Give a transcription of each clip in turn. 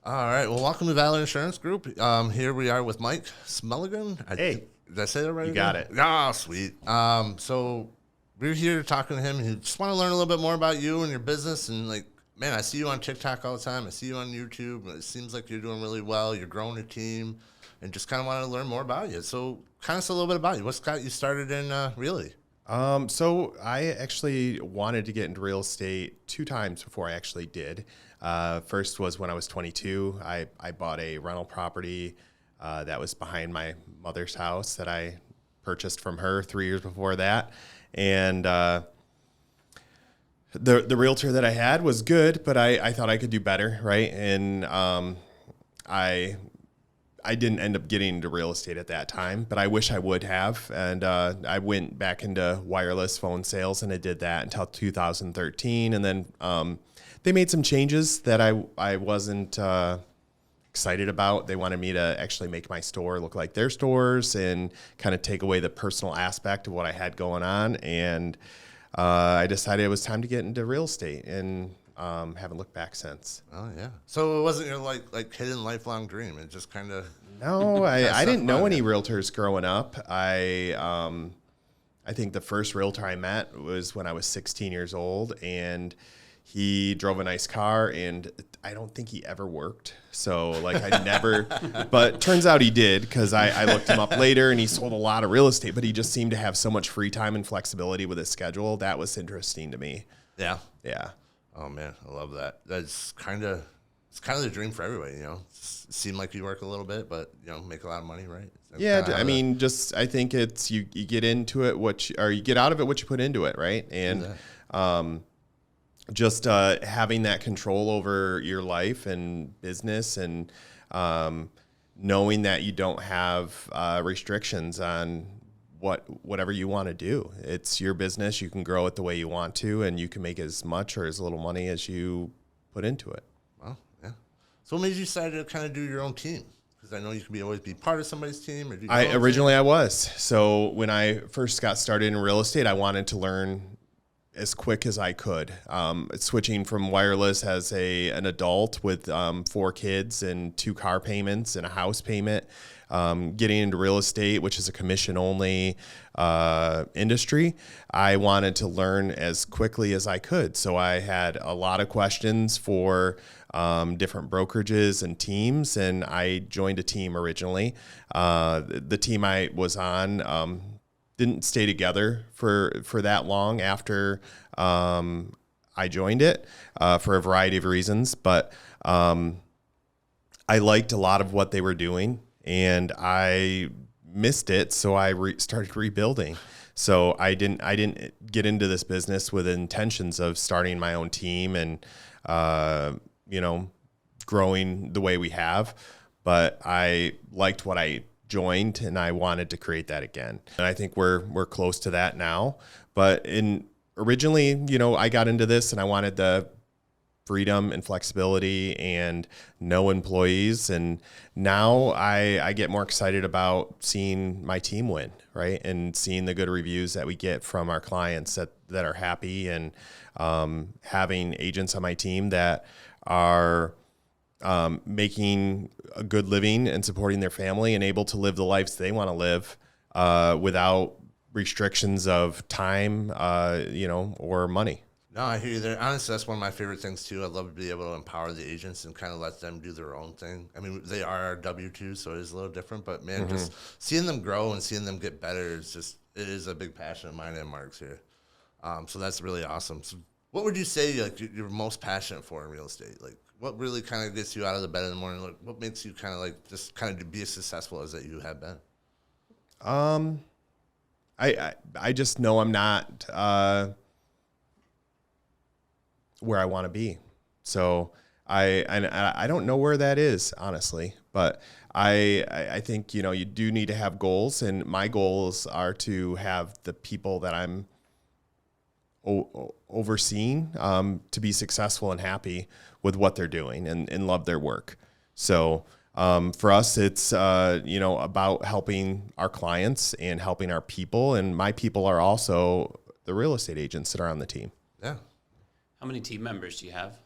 All right. Well, welcome to Valor Insurance Group. Here we are with Mike Smallegan. Hey. Did I say that right? You got it. Ah, sweet. So we're here talking to him. And just want to learn a little bit more about you and your business. And like, man, I see you on TikTok all the time. I see you on YouTube. It seems like you're doing really well. You're growing a team, and just kind of wanted to learn more about you. So, kind of a little bit about you. What's got you started in Realty? So I actually wanted to get into real estate 2 times before I actually did. First was when I was 22. I bought a rental property that was behind my mother's house that I purchased from her 3 years before that. And the realtor that I had was good, but I thought I could do better, right? And I didn't end up getting into real estate at that time, but I wish I would have. And I went back into wireless phone sales, and I did that until 2013. And then they made some changes that I wasn't excited about. They wanted me to actually make my store look like their stores and kind of take away the personal aspect of what I had going on. And I decided it was time to get into real estate, and haven't looked back since. Oh yeah. So it wasn't your like hidden lifelong dream. It just kind of. No, I didn't know any realtors growing up. I think the first realtor I met was when I was 16 years old, and he drove a nice car, and I don't think he ever worked. So like I never, but turns out he did, because I looked him up later, and he sold a lot of real estate, but he just seemed to have so much free time and flexibility with his schedule. That was interesting to me. Yeah. Yeah. Oh man, I love that. It's kind of the dream for everybody, Seem like you work a little bit, but make a lot of money, right? Yeah, I mean, just I think it's you get into it or you get out of it what you put into it, right? And just having that control over your life and business, and knowing that you don't have restrictions on whatever you want to do. It's your business. You can grow it the way you want to, and you can make as much or as little money as you put into it. Well, yeah. So what made you decide to kind of do your own team? Because I know you can always be part of somebody's team. Or Originally I was. So when I first got started in real estate, I wanted to learn as quick as I could. Switching from wireless as an adult with 4 kids and 2 car payments and a house payment, getting into real estate, which is a commission-only industry, I wanted to learn as quickly as I could. So I had a lot of questions for different brokerages and teams, and I joined a team originally. The team I was on didn't stay together for that long after I joined it for a variety of reasons, but I liked a lot of what they were doing, and I missed it, so I started rebuilding. So I didn't get into this business with intentions of starting my own team and growing the way we have, but I liked what I joined, and I wanted to create that again. And I think we're close to that now. But originally, I got into this and I wanted the freedom and flexibility and no employees. And now I get more excited about seeing my team win, right? And seeing the good reviews that we get from our clients that are happy, and having agents on my team that are making a good living and supporting their family and able to live the lives they want to live without restrictions of time, or money. No, I hear you there. Honestly, that's one of my favorite things too. I'd love to be able to empower the agents and kind of let them do their own thing. I mean, they are our W-2, so it is a little different, but man, just seeing them grow and seeing them get better it is a big passion of mine and Mark's here. So that's really awesome. So what would you say you're most passionate for in real estate? Like, what really kind of gets you out of the bed in the morning? Like, what makes you kind of just kind of be as successful as that you have been? I just know I'm not where I want to be. So I don't know where that is, honestly, but I think, you do need to have goals, and my goals are to have the people that I'm overseeing to be successful and happy with what they're doing and love their work. So for us, it's about helping our clients and helping our people, and my people are also the real estate agents that are on the team. Yeah. How many team members do you have?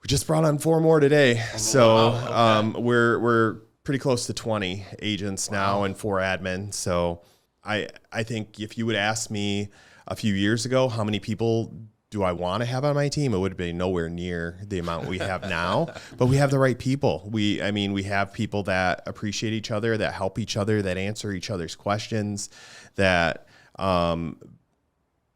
We just brought on 4 more today. So wow, okay. we're pretty close to 20 agents now and 4 admins. So I think if you would ask me a few years ago, how many people do I want to have on my team? It would be nowhere near the amount we have now, but we have the right people. We have people that appreciate each other, that help each other, that answer each other's questions, that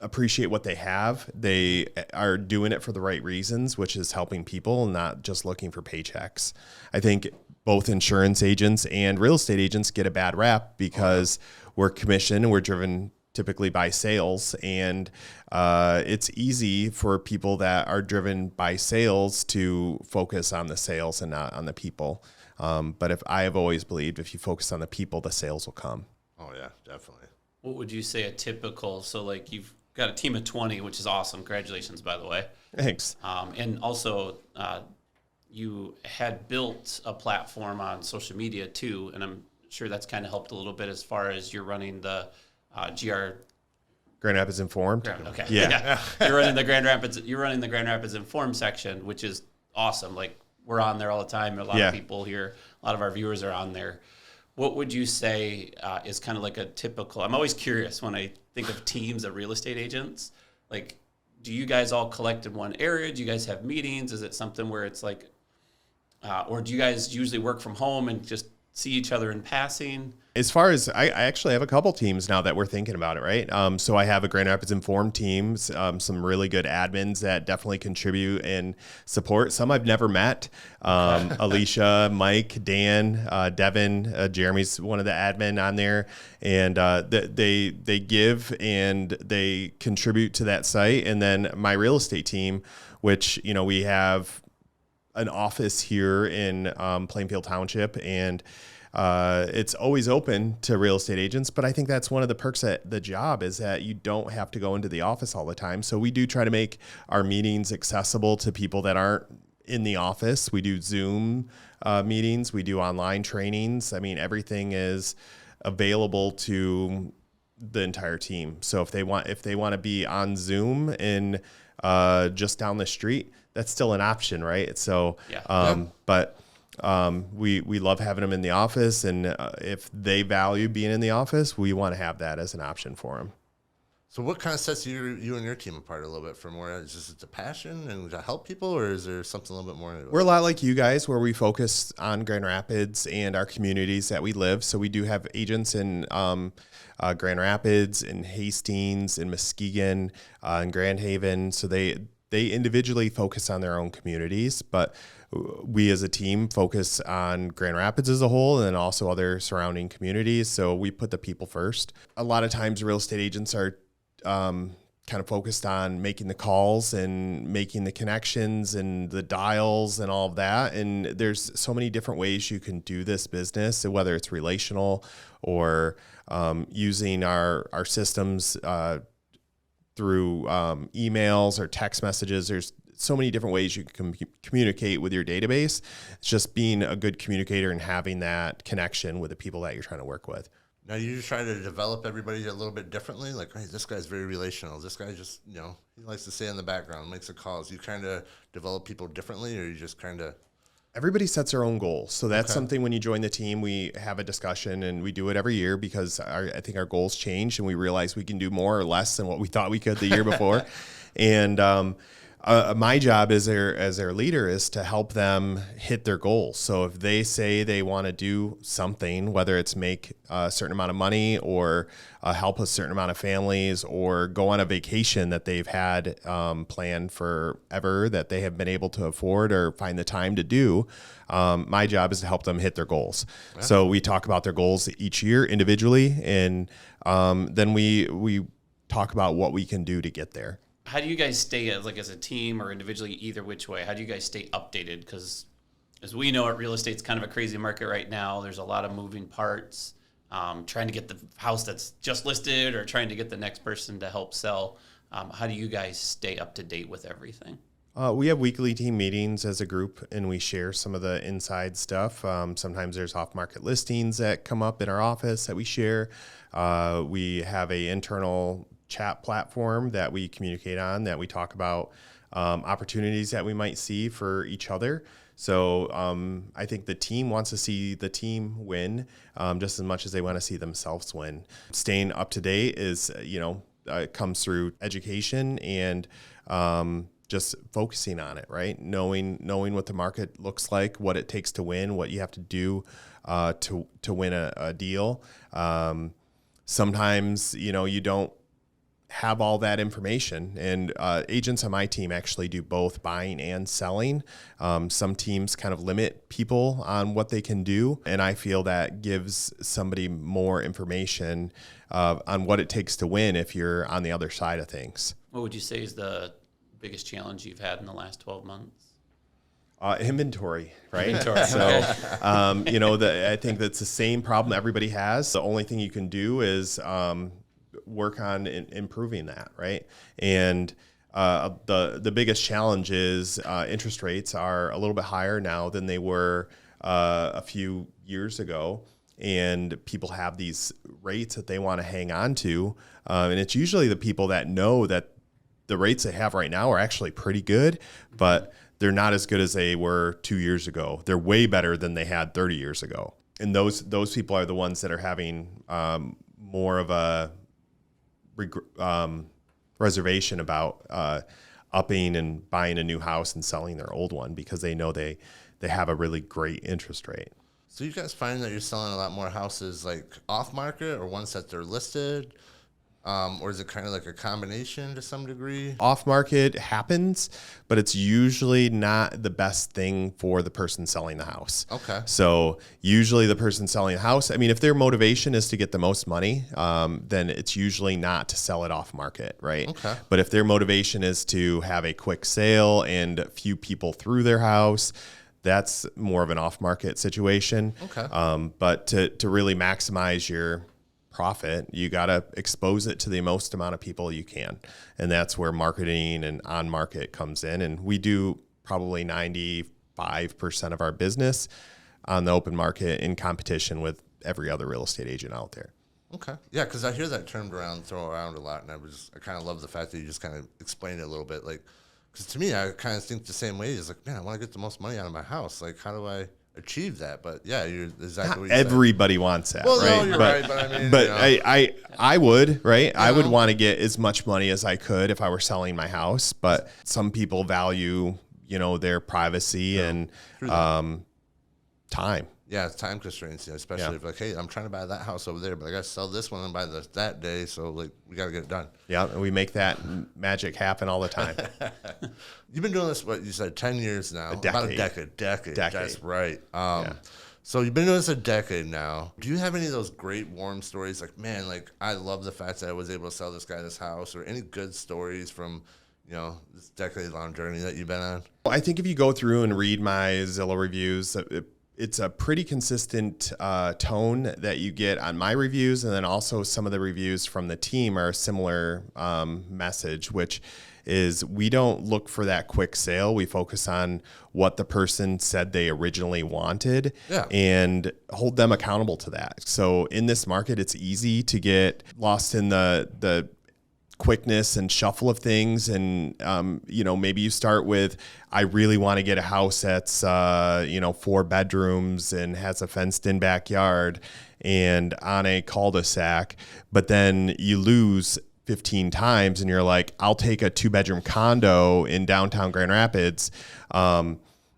appreciate what they have. They are doing it for the right reasons, which is helping people, not just looking for paychecks. I think both insurance agents and real estate agents get a bad rap because we're commissioned and we're driven typically by sales, and it's easy for people that are driven by sales to focus on the sales and not on the people. But if I have always believed, if you focus on the people, the sales will come. Oh yeah, definitely. What would you say a typical, so like you've got a team of 20, which is awesome. Congratulations, by the way. Thanks. And also, you had built a platform on social media too, and I'm sure that's kind of helped a little bit as far as you're running the GR Grand Rapids Informed. Okay. Yeah. You're running the Grand Rapids Informed section, which is awesome. Like we're on there all the time. A lot of people here, a lot of our viewers are on there. What would you say is kind of like a typical? I'm always curious when I think of teams of real estate agents. Like, do you guys all collect in one area? Do you guys have meetings? Is it something where it's like, or do you guys usually work from home and just see each other in passing? As far as I actually have a couple teams now that we're thinking about it, right? So I have a Grand Rapids Informed team, some really good admins that definitely contribute and support. Some I've never met. Alicia, Mike, Dan, Devin, Jeremy's one of the admin on there, and they give and they contribute to that site. And then my real estate team, which we have an office here in Plainfield Township, and it's always open to real estate agents. But I think that's one of the perks at the job is that you don't have to go into the office all the time. So we do try to make our meetings accessible to people that aren't in the office. We do Zoom meetings. We do online trainings. I mean, everything is available to the entire team. So if they want to be on Zoom and just down the street, that's still an option, right? So, but we love having them in the office, and if they value being in the office, we want to have that as an option for them. So what kind of sets you and your team apart a little bit from where it's just a passion and to help people, or is there something a little bit more into it? We're a lot like you guys, where we focus on Grand Rapids and our communities that we live. So we do have agents in Grand Rapids, in Hastings, in Muskegon, in Grand Haven. So they individually focus on their own communities, but we as a team focus on Grand Rapids as a whole and then also other surrounding communities. So we put the people first. A lot of times real estate agents are kind of focused on making the calls and making the connections and the dials and all of that. And there's so many different ways you can do this business, whether it's relational or using our systems through emails or text messages. There's so many different ways you can communicate with your database. It's just being a good communicator and having that connection with the people that you're trying to work with. Now you just try to develop everybody a little bit differently. Like, hey, this guy's very relational. This guy just, he likes to stay in the background, makes the calls. You kind of develop people differently, or you just kind of... Everybody sets their own goals. So that's something when you join the team, we have a discussion, and we do it every year because I think our goals change and we realize we can do more or less than what we thought we could the year before. And my job as their leader is to help them hit their goals. So if they say they want to do something, whether it's make a certain amount of money or help a certain amount of families or go on a vacation that they've had planned forever that they have been able to afford or find the time to do, my job is to help them hit their goals. Wow. So we talk about their goals each year individually, and then we talk about what we can do to get there. How do you guys stay as a team or individually, either which way? How do you guys stay updated? Because as we know, real estate's kind of a crazy market right now. There's a lot of moving parts, trying to get the house that's just listed or trying to get the next person to help sell. How do you guys stay up to date with everything? We have weekly team meetings as a group, and we share some of the inside stuff. Sometimes there's off-market listings that come up in our office that we share. We have an internal chat platform that we communicate on, that we talk about opportunities that we might see for each other. So I think the team wants to see the team win just as much as they want to see themselves win. Staying up to date is, comes through education and just focusing on it, right? Knowing what the market looks like, what it takes to win, what you have to do to win a deal. Sometimes, you don't have all that information, and agents on my team actually do both buying and selling. Some teams kind of limit people on what they can do, and I feel that gives somebody more information on what it takes to win if you're on the other side of things. What would you say is the biggest challenge you've had in the last 12 months? Inventory, right? Inventory. So, I think that's the same problem everybody has. The only thing you can do is work on improving that, right? And the biggest challenge is interest rates are a little bit higher now than they were a few years ago, and people have these rates that they want to hang on to, and it's usually the people that know that the rates they have right now are actually pretty good, but they're not as good as they were 2 years ago. They're way better than they had 30 years ago, and those people are the ones that are having more of a reservation about upping and buying a new house and selling their old one because they know they have a really great interest rate. So you guys find that you're selling a lot more houses like off market or ones that they're listed? Or is it kind of like a combination to some degree? Off market happens, but it's usually not the best thing for the person selling the house. Okay. So usually the person selling the house, I mean, if their motivation is to get the most money, then it's usually not to sell it off market, right? Okay. But if their motivation is to have a quick sale and a few people through their house, that's more of an off market situation. Okay. But to really maximize your profit, you got to expose it to the most amount of people you can. And that's where marketing and on market comes in. And we do probably 95% of our business on the open market in competition with every other real estate agent out there. Okay. Yeah, because I hear that term thrown around a lot, and I kind of love the fact that you just kind of explained it a little bit. Like, because to me, I kind of think the same way. It's like, man, I want to get the most money out of my house. Like, how do I achieve that? But yeah, you're exactly what you everybody wants that, well, right? No, you're right, but I mean, but I would, right? I would know? want to get as much money as I could if I were selling my house, but some people value, their privacy and time. Yeah, it's time constraints, especially if hey, I'm trying to buy that house over there, but I got to sell this one and buy that day, so we got to get it done. Yeah, and we make that magic happen all the time. You've been doing this, what you said, 10 years now. About a decade. That's right. So you've been doing this a decade now. Do you have any of those great warm stories? Like, man, I love the fact that I was able to sell this guy this house, or any good stories from this decade-long journey that you've been on? I think if you go through and read my Zillow reviews, it's a pretty consistent tone that you get on my reviews, and then also some of the reviews from the team are a similar message, which is we don't look for that quick sale. We focus on what the person said they originally wanted and hold them accountable to that. So in this market, it's easy to get lost in the quickness and shuffle of things. And, maybe you start with, I really want to get a house that's, 4 bedrooms and has a fenced in backyard and on a cul-de-sac, but then you lose 15 times and you're like, I'll take a 2-bedroom condo in downtown Grand Rapids,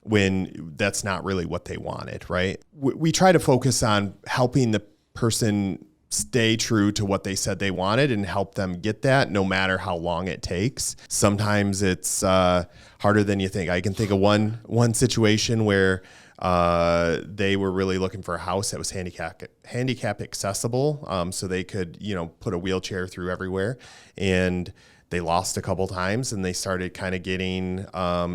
when that's not really what they wanted, right? We try to focus on helping the person stay true to what they said they wanted and help them get that no matter how long it takes. Sometimes it's harder than you think. I can think of one situation where they were really looking for a house that was handicap accessible, so they could put a wheelchair through everywhere, and they lost a couple times and they started kind of getting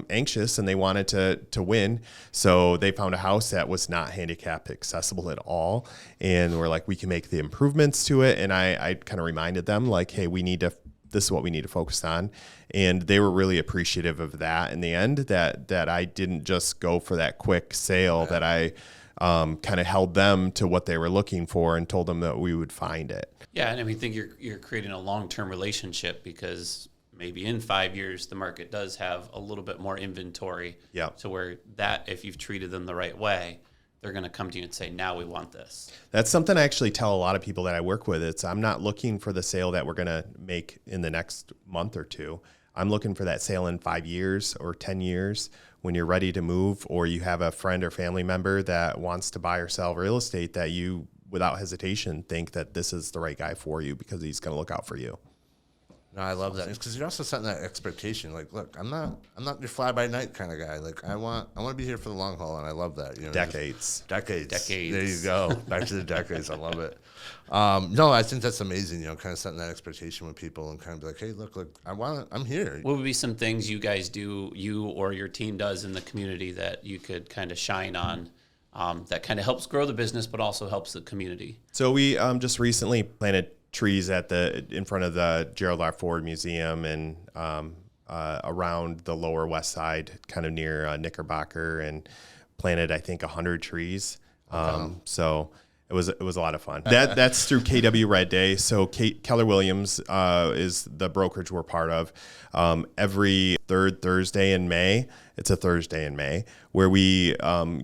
anxious and they wanted to win. So they found a house that was not handicap accessible at all. And we're like, we can make the improvements to it. And I kind of reminded them like, hey, this is what we need to focus on. And they were really appreciative of that in the end, that I didn't just go for that quick sale, that I kind of held them to what they were looking for and told them that we would find it. Yeah, and I think you're creating a long-term relationship because maybe in 5 years, the market does have a little bit more inventory. Yeah. So where that, if you've treated them the right way, they're going to come to you and say, now we want this. That's something I actually tell a lot of people that I work with. I'm not looking for the sale that we're going to make in the next month or two. I'm looking for that sale in 5 years or 10 years when you're ready to move, or you have a friend or family member that wants to buy or sell real estate that you, without hesitation, think that this is the right guy for you because he's going to look out for you. No, I love that. It's because you're also setting that expectation. Like, look, I'm not your fly by night kind of guy. Like, I want to be here for the long haul, and I love that. You know, Decades. There you go. Back to the decades. I love it. No, I think that's amazing. You know, kind of setting that expectation with people and kind of be like, hey, look, I'm here. What would be some things you guys do, you or your team does in the community that you could kind of shine on? That kind of helps grow the business, but also helps the community. So we just recently planted trees in front of the Gerald R. Ford Museum and around the Lower West Side, kind of near Knickerbocker, and planted, I think, 100 trees. So it was a lot of fun. That's through KW Red Day. So Keller Williams is the brokerage we're part of. Every third Thursday in May, it's a Thursday in May, where we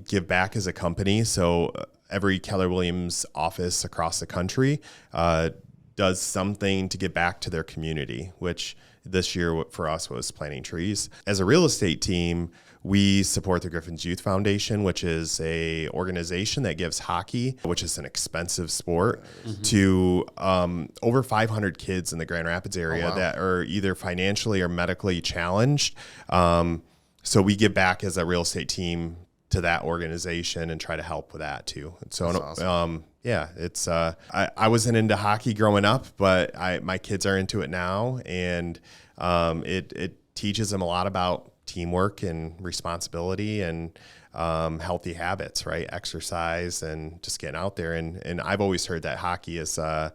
give back as a company. So every Keller Williams office across the country does something to give back to their community, which this year for us was planting trees. As a real estate team, we support the Griffin's Youth Foundation, which is a organization that gives hockey, which is an expensive sport, to over 500 kids in the Grand Rapids area that are either financially or medically challenged. So we give back as a real estate team to that organization and try to help with that too. So, awesome. It's I wasn't into hockey growing up, but my kids are into it now, and it teaches them a lot about teamwork and responsibility and healthy habits, right? Exercise and just getting out there. And I've always heard that hockey is a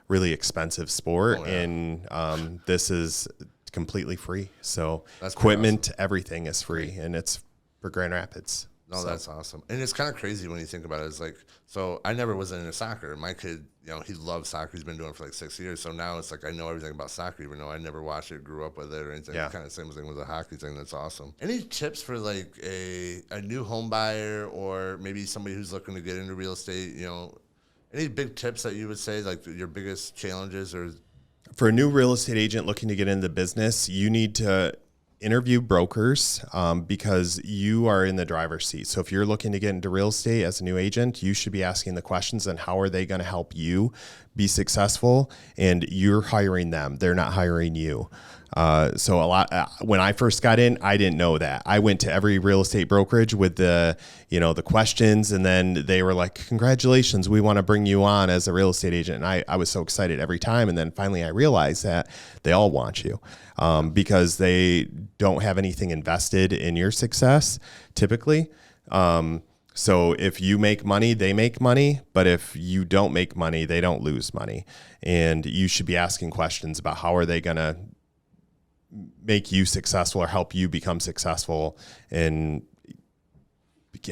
really expensive sport, and this is completely free. So that's equipment, awesome. Everything is free, and it's for Grand Rapids. No, that's awesome. And it's kind of crazy when you think about it. It's like, so I never was into soccer. My kid, you know, he loves soccer. He's been doing it for like 6 years. So now it's like I know everything about soccer, even though I never watched it, grew up with it or anything. Yeah. Kind of same thing with the hockey thing. That's awesome. Any tips for like a new home buyer or maybe somebody who's looking to get into real estate, you know, any big tips that you would say, like your biggest challenges? Or for a new real estate agent looking to get into the business, you need to interview brokers because you are in the driver's seat. So if you're looking to get into real estate as a new agent, you should be asking the questions on how are they going to help you be successful, and you're hiring them. They're not hiring you. So a lot when I first got in, I didn't know that. I went to every real estate brokerage with the questions, and then they were like, "Congratulations, we want to bring you on as a real estate agent." And I was so excited every time. And then finally, I realized that they all want you because they don't have anything invested in your success typically. So if you make money, they make money. But if you don't make money, they don't lose money. And you should be asking questions about how are they going to make you successful or help you become successful and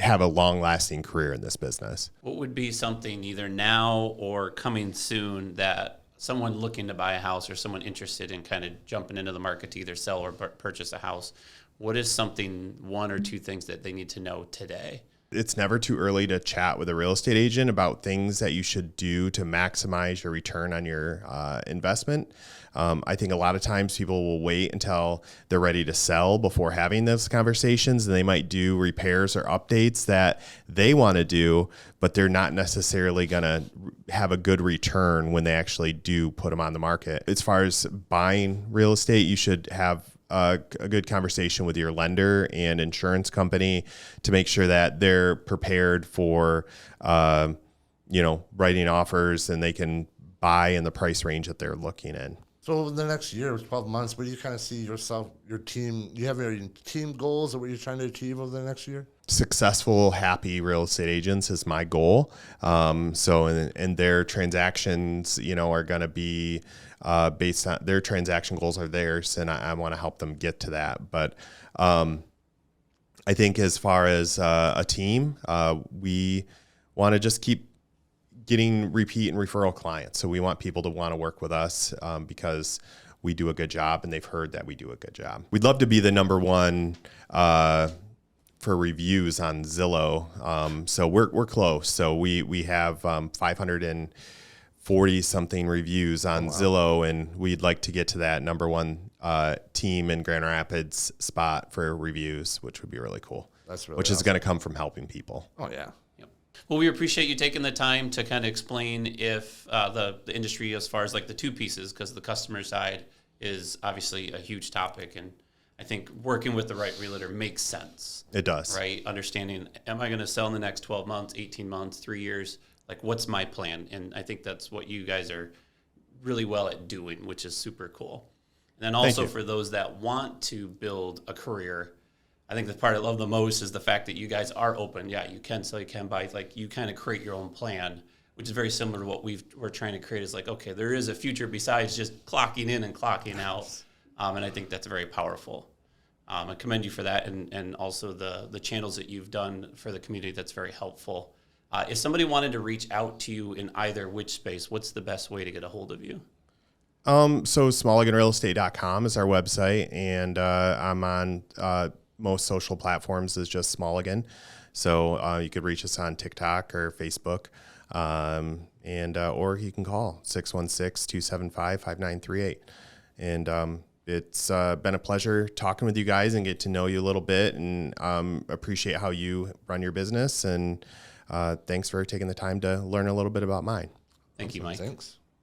have a long-lasting career in this business. What would be something either now or coming soon that someone looking to buy a house or someone interested in kind of jumping into the market to either sell or purchase a house, what is something, one or two things that they need to know today? It's never too early to chat with a real estate agent about things that you should do to maximize your return on your investment. I think a lot of times people will wait until they're ready to sell before having those conversations, and they might do repairs or updates that they want to do, but they're not necessarily going to have a good return when they actually do put them on the market. As far as buying real estate, you should have a good conversation with your lender and insurance company to make sure that they're prepared for, writing offers and they can buy in the price range that they're looking in. So over the next year, 12 months, where do you kind of see yourself, your team, you have your team goals or what you're trying to achieve over the next year? Successful, happy real estate agents is my goal. And their transactions, are going to be based on their transaction goals are theirs, and I want to help them get to that. But I think as far as a team, we want to just keep getting repeat and referral clients. So we want people to want to work with us because we do a good job, and they've heard that we do a good job. We'd love to be the number one for reviews on Zillow. So we're close. So we have 540 something reviews on Zillow, and we'd like to get to that number one team in Grand Rapids spot for reviews, which would be really cool. That's really which awesome. is going to come from helping people. Oh yeah. Yep. Well, we appreciate you taking the time to kind of explain if the industry as far as like the two pieces, because the customer side is obviously a huge topic, and I think working with the right realtor makes sense. It does. Right? Understanding, am I going to sell in the next 12 months, 18 months, 3 years? Like, what's my plan? And I think that's what you guys are really well at doing, which is super cool. And then also for those that want to build a career, I think the part I love the most is the fact that you guys are open. Yeah, you can sell, you can buy. Like, you kind of create your own plan, which is very similar to what we're trying to create. Is like, okay, there is a future besides just clocking in and clocking out. And I think that's very powerful. I commend you for that, and also the channels that you've done for the community. That's very helpful. If somebody wanted to reach out to you in either which space, what's the best way to get a hold of you? So SmalleganRealEstate.com is our website, and I'm on most social platforms is just Smallegan. So you could reach us on TikTok or Facebook, and or you can call 616-275-5938. And it's been a pleasure talking with you guys and get to know you a little bit, and appreciate how you run your business. And thanks for taking the time to learn a little bit about mine. Thank you, Mike. Thanks.